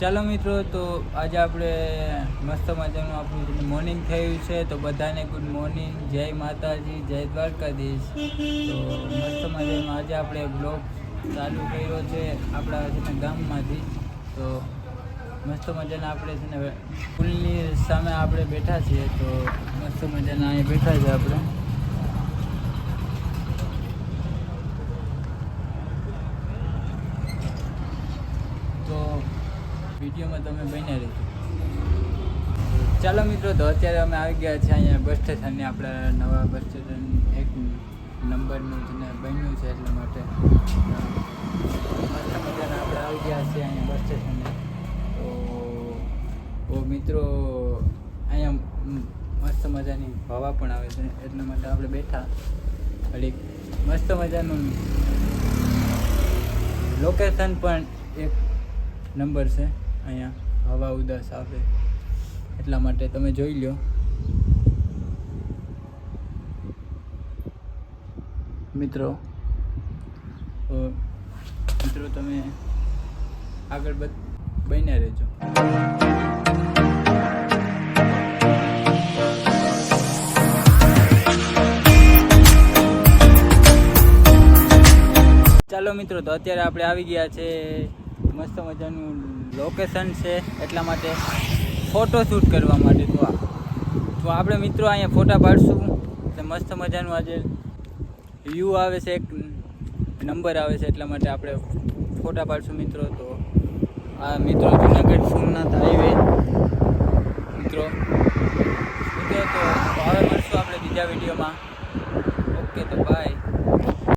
ચાલો મિત્રો, તો આજે આપણે મસ્ત મજાનું આપણું મોર્નિંગ થયું છે. તો બધાને ગુડ મોર્નિંગ, જય માતાજી, જય દ્વારકાધીશ. તો મસ્ત મજાનું આજે આપણે બ્લોગ ચાલુ કર્યો છે આપણા છે ને ગામમાંથી. તો મસ્ત મજાના આપણે છે ને પુલની સામે આપણે બેઠા છીએ. તો મસ્ત મજાના અહીંયા બેઠા છે આપણે. તો વિડીયોમાં તમે બન્યા રહેજો. ચાલો મિત્રો, તો અત્યારે અમે આવી ગયા છીએ અહીંયા બસ સ્ટેશનની. આપણા નવા બસ સ્ટેશન એક નંબરનું છે ને બન્યું છે, એટલા માટે મસ્ત મજાના આપણે આવી ગયા છીએ અહીંયા બસ સ્ટેશને. તો મિત્રો, અહીંયા મસ્ત મજાની હવા પણ આવે છે, એટલા માટે આપણે બેઠા. ઘડીક મસ્ત મજાનું લોકેશન પણ એક નંબર છે. અહીંયા હવા ઉદાસ આવે, એટલા માટે તમે જોઈ લો. મિત્રો તમે આગળ બન્યા રહેજો. ચાલો મિત્રો, તો અત્યારે આપણે આવી ગયા છે. મસ્ત મજાનું લોકેશન છે, એટલા માટે ફોટો શૂટ કરવા માટે. તો આપણે મિત્રો અહીંયા ફોટા પાડશું. એટલે મસ્ત મજાનું આજે વ્યૂ આવે છે, એક નંબર આવે છે, એટલા માટે આપણે ફોટા પાડશું મિત્રો. તો આ મિત્રો જુનાગઢ સોમનાથ હાઈવે મિત્રો. તો હવે મળશું આપણે બીજા વિડીયોમાં. ઓકે, તો બાય.